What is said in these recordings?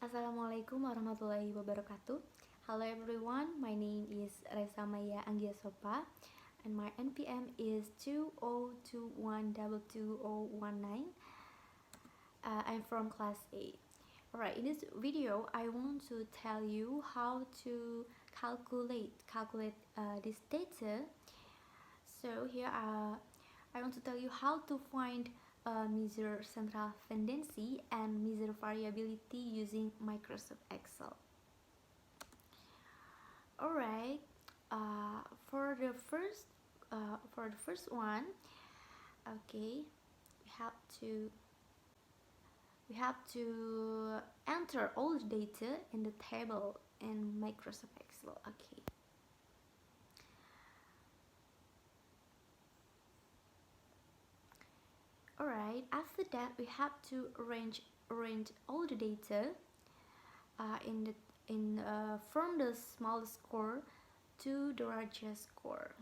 Assalamualaikum warahmatullahi wabarakatuh. Hello everyone, my name is Resa Anggia Sopa and my NPM is 2021222019. I'm from class 8. Alright, in this video I want to tell you how to calculate this data. So here I want to tell you how to find measure central tendency and measure variability using Microsoft Excel. Alright, for the first one, okay, we have to enter all the data in the table in Microsoft Excel. Okay. Alright, after that we have to arrange all the data from the smallest score to the largest score.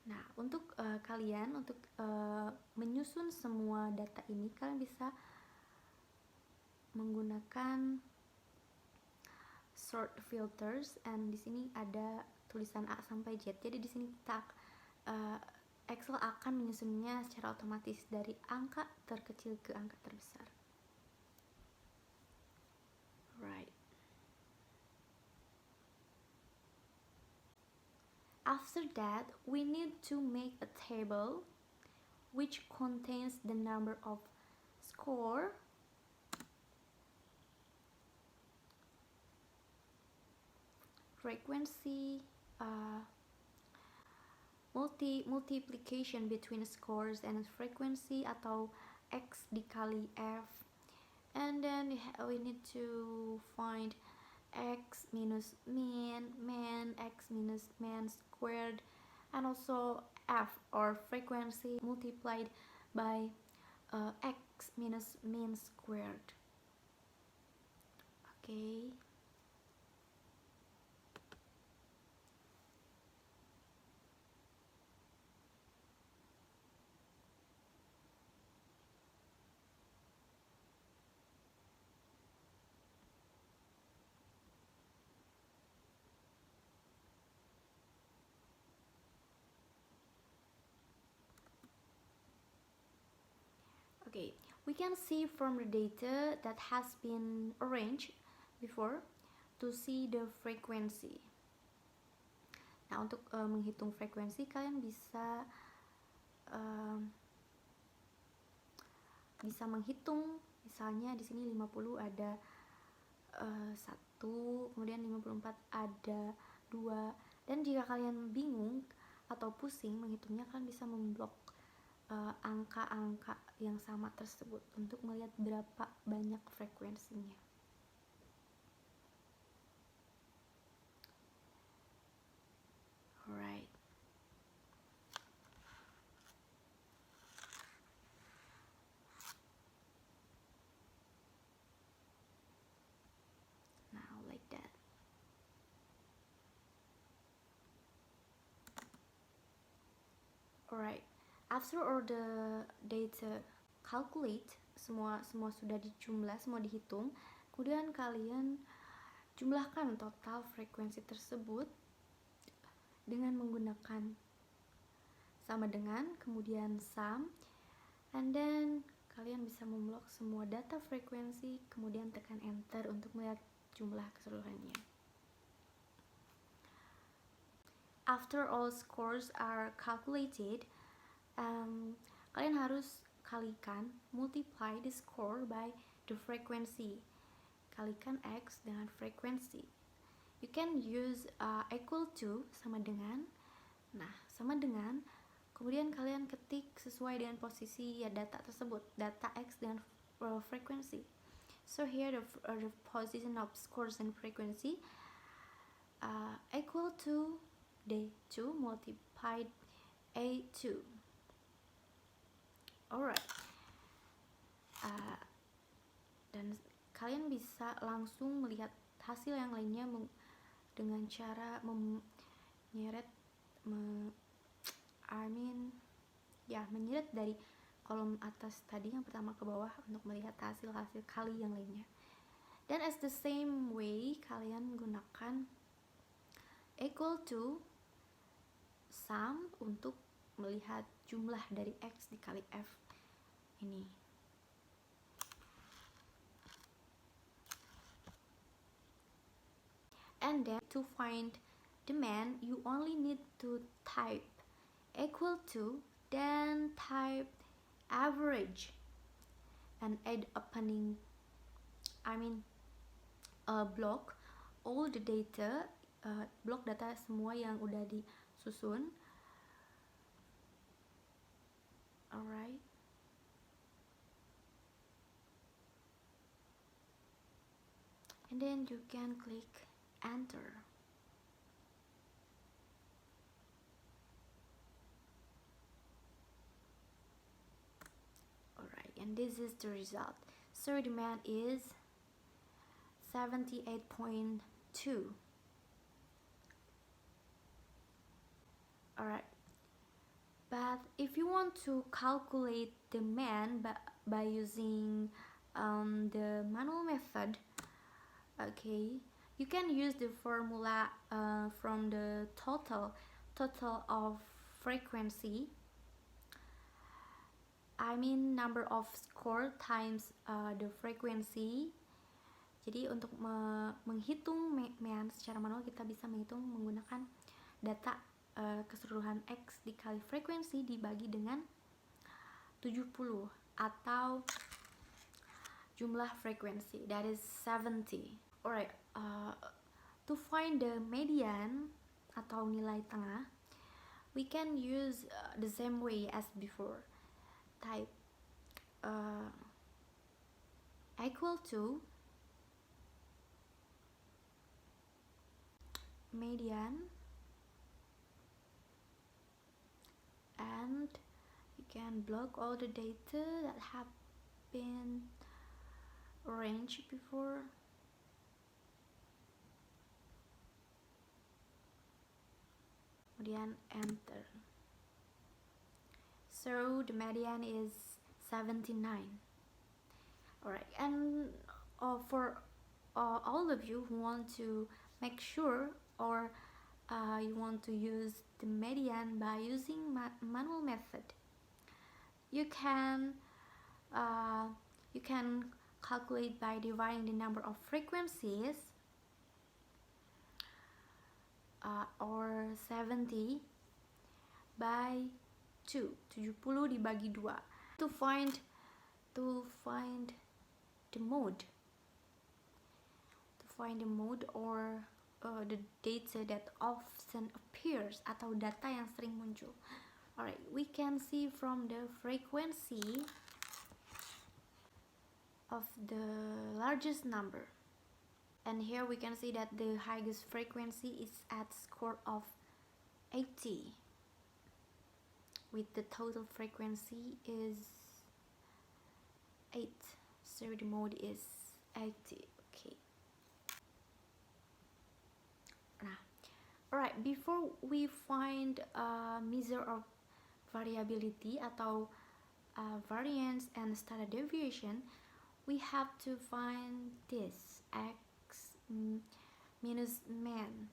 Nah, untuk kalian menyusun semua data ini, kalian bisa menggunakan sort filters, and di sini ada tulisan A sampai Z. Jadi di sini kita Excel akan menyusunnya secara otomatis dari angka terkecil ke angka terbesar. Right. After that, we need to make a table which contains the number of score, frequency, multiplication between scores and frequency atau X dikali F, and then we need to find X minus mean, X minus mean squared, and also F or frequency multiplied by X minus mean squared. Okay. Okay, we can see from the data that has been arranged before to see the frequency. Nah, untuk menghitung frekuensi, kalian bisa menghitung, misalnya di sini 50 ada 1, kemudian 54 ada 2, dan jika kalian bingung atau pusing menghitungnya, kalian bisa memblok angka-angka yang sama tersebut untuk melihat berapa banyak frekuensinya. Alright. Now like that. Alright. After all the data calculate, semua sudah dijumlah, semua dihitung, kemudian kalian jumlahkan total frekuensi tersebut dengan menggunakan sama dengan, kemudian sum, and then kalian bisa memblok semua data frekuensi, kemudian tekan enter untuk melihat jumlah keseluruhannya. After all scores are calculated, kalian harus kalikan, multiply the score by the frequency. Kalikan X dengan frekuensi. You can use equal to, sama dengan. Nah, sama dengan, kemudian kalian ketik sesuai dengan posisi data tersebut, data X dengan frekuensi. So here the position of scores and frequency equal to D2 multiplied A2. Alright. Dan kalian bisa langsung melihat hasil yang lainnya dengan cara menyeret dari kolom atas tadi yang pertama ke bawah untuk melihat hasil-hasil kali yang lainnya. Dan as the same way, kalian gunakan equal to sum untuk melihat jumlah dari X dikali F ini. And then to find the mean, you only need to type equal to, then type average and add appending, block all the data, blok data semua yang udah disusun. Alright. And then you can click enter. Alright, and this is the result. So the mean is 78.2. Alright, but if you want to calculate the mean by using the manual method, okay, you can use the formula from the total of frequency, number of score times the frequency. Jadi untuk menghitung mean secara manual, kita bisa menghitung menggunakan data keseluruhan X dikali frekuensi dibagi dengan 70 atau jumlah frekuensi, that is 70. Alright, to find the median atau nilai tengah, we can use the same way as before. Type equal to median, and you can block all the data that have been arranged before. Kemudian enter. So the median is 79. Alright, and for all of you who want to make sure, or you want to use the median by using manual method, you can calculate by dividing the number of frequencies, or 70 by 2, 70 dibagi 2, to find the mode, or the data that often appears, atau data yang sering muncul. Alright, we can see from the frequency of the largest number, and here we can see that the highest frequency is at score of 80, with the total frequency is 8, so the mode is 80. Okay. Alright, before we find a measure of variability atau variance and standard deviation, we have to find this X minus mean.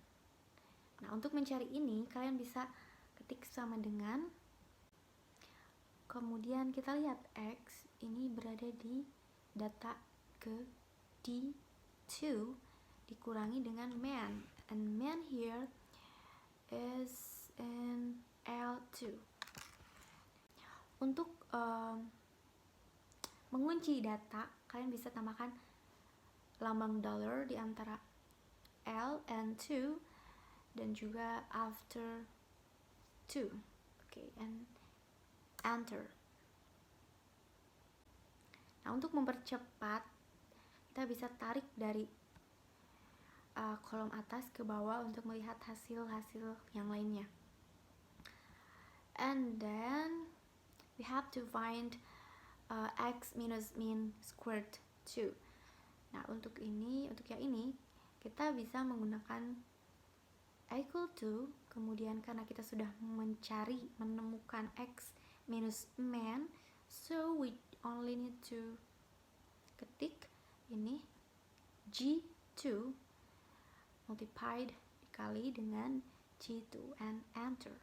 Nah, untuk mencari ini kalian bisa ketik sama dengan, kemudian kita lihat X ini berada di data ke D2 dikurangi dengan mean, and mean here is in L2. Untuk mengunci data, kalian bisa tambahkan lambang dollar di antara L and 2, dan juga after 2. Okay, and enter. Nah, untuk mempercepat, kita bisa tarik dari kolom atas ke bawah untuk melihat hasil-hasil yang lainnya. And then we have to find X minus mean squared 2. Nah, untuk yang ini kita bisa menggunakan equal to, kemudian karena kita sudah menemukan X minus mean, So we only need to ketik ini G2 multiplied dikali dengan G2 and enter.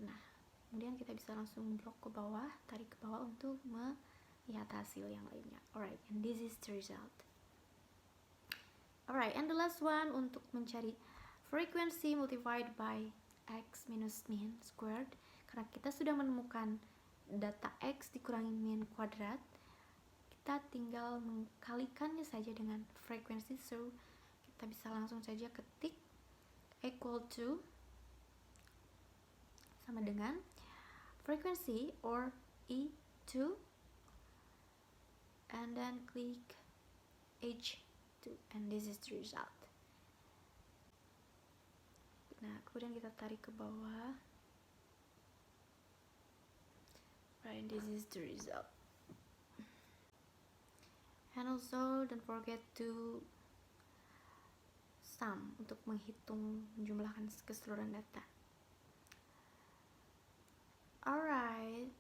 Nah, kemudian kita bisa langsung blok ke bawah, tarik ke bawah untuk melihat hasil yang lainnya. Alright, and this is the result. Alright, and the last one untuk mencari frequency multiplied by x minus mean squared. Karena kita sudah menemukan data x dikurangi mean kuadrat, kita tinggal mengkalikannya saja dengan frekuensi. So kita bisa langsung saja ketik equal to sama dengan frequency or E2 and then click H2 and this is the result. Nah, kemudian kita tarik ke bawah. Right, this is the result. And also don't forget to sum untuk menghitung menjumlahkan keseluruhan data. Alright.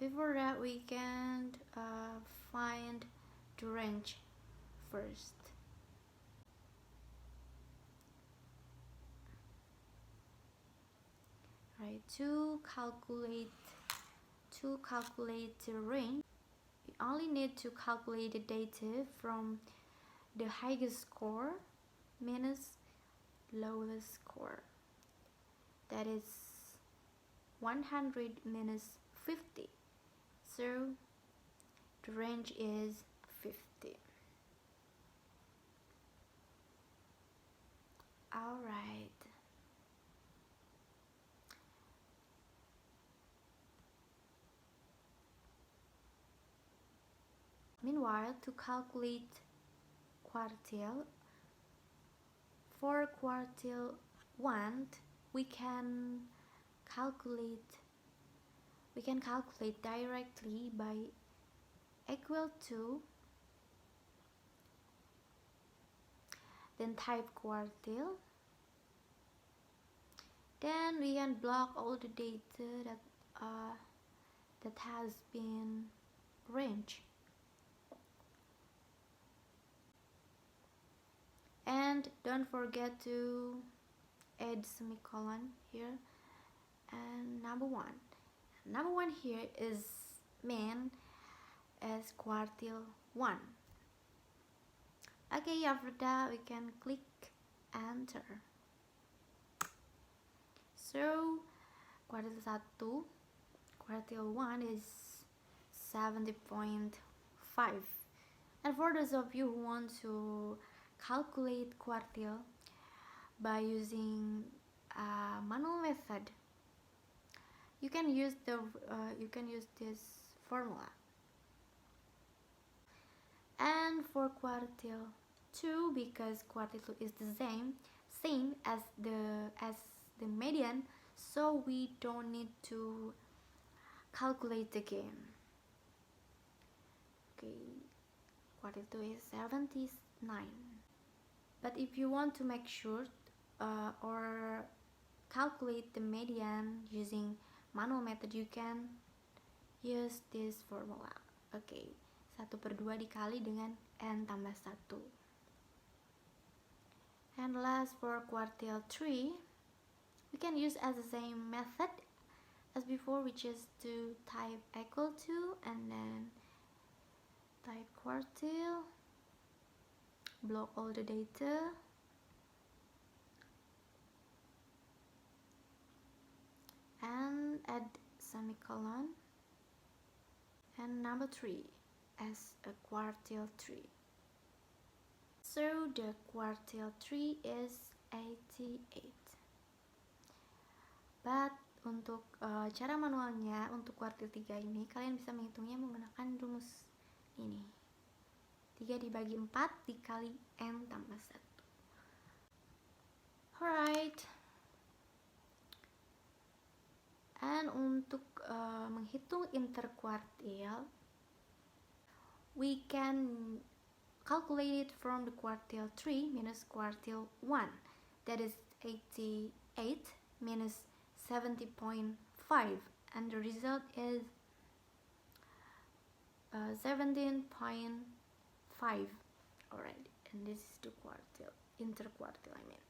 Before that, we can find the range first. Right, to calculate the range, we only need to calculate the data from the highest score minus lowest score. That is 100 minus 50. So the range is 50. Alright. Meanwhile, to calculate quartile, for quartile 1, we can calculate directly by equal to, then type quartile, then we can block all the data that has been arranged. And don't forget to add semicolon here. And number one here is mean as quartile 1. Okay, after that we can click enter. So quartile 1 is 70.5. And for those of you who want to calculate quartile by using a manual method, you can use this formula. And for quartile 2, because quartile 2 is the same as the median, so we don't need to calculate again. Okay, quartile 2 is 79. But if you want to make sure or calculate the median using manual method, you can use this formula. Okay, 1/2 dikali dengan n tambah 1. And last, for quartile 3, we can use as the same method as before, which is to type equal to and then type quartile, block all the data, and add semicolon and number 3 as a quartile 3. So the quartile 3 is 88. But untuk cara manualnya untuk quartile 3 ini, kalian bisa menghitungnya menggunakan rumus ini. 3 dibagi 4 dikali n tambah 1. Alright. And untuk menghitung interquartile, we can calculate it from the quartile 3 minus quartile 1. That is 88 minus 70.5, and the result is 17.5. Alright, and this is the interquartile, I mean.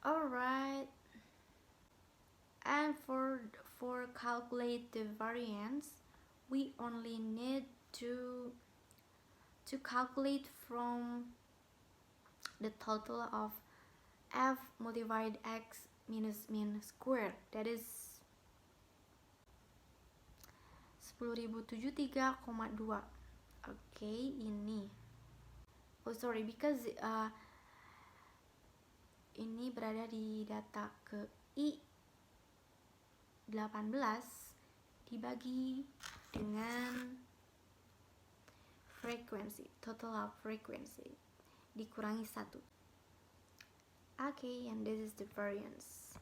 Alright, and for calculate the variance, we only need to calculate from the total of f multiplied x minus min squared, that is 10.073,2. Okay, ini because ini berada di data ke I18 dibagi dengan frekuensi, total of frequency dikurangi 1. Okay, and this is the variance.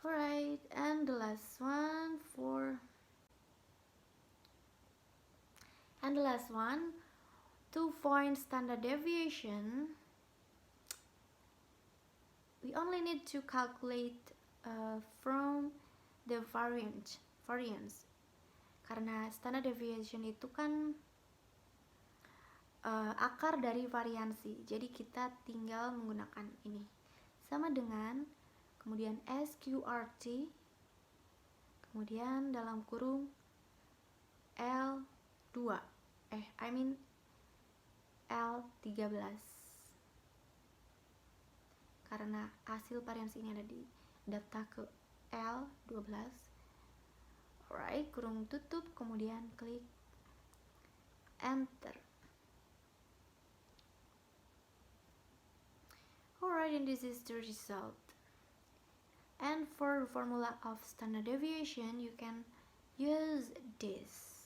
Alright, and the last one, to find standard deviation, we only need to calculate from the variance. Karena standard deviation itu kan akar dari variansi, jadi kita tinggal menggunakan ini, sama dengan kemudian SQRT, kemudian dalam kurung L13. Karena hasil variansi ini ada di data ke L12. Alright, kurung tutup, kemudian klik enter. Alright, and this is the result. And for formula of standard deviation, you can use this.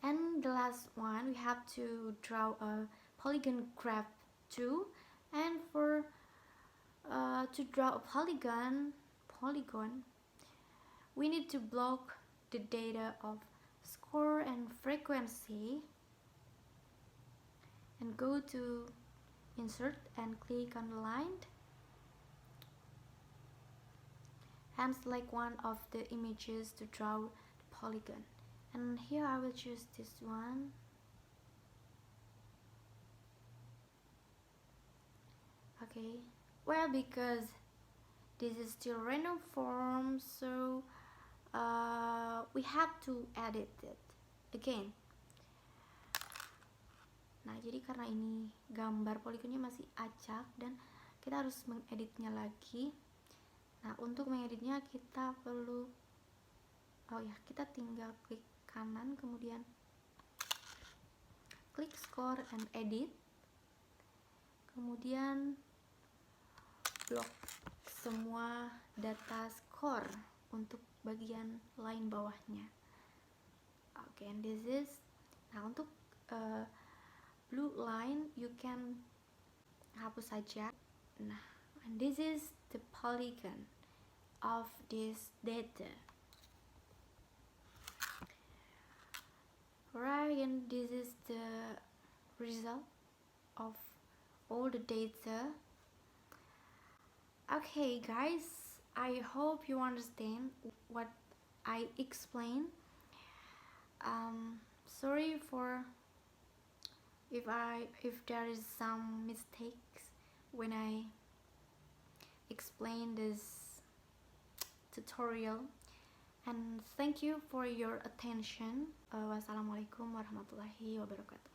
And the last one, we have to draw a polygon graph too. And for to draw a polygon, we need to block the data of score and frequency, and go to insert and click on the line, and select one of the images to draw the polygon. And here I will choose this one. Okay, well, because this is still random form, so we have to edit it again. Nah, jadi karena ini gambar poligonnya masih acak dan kita harus mengeditnya lagi. Nah, untuk mengeditnya kita perlu, kita tinggal klik kanan, kemudian klik score and edit, kemudian blok semua data score untuk bagian line bawahnya. Okay, and this is, nah untuk blue line you can hapus saja. Nah, and this is the polygon of this data. Right, and this is the result of all the data. Okay guys, I hope you understand what I explained. Sorry for if there is some mistakes when I explain this tutorial, and thank you for your attention. Wassalamualaikum warahmatullahi wabarakatuh.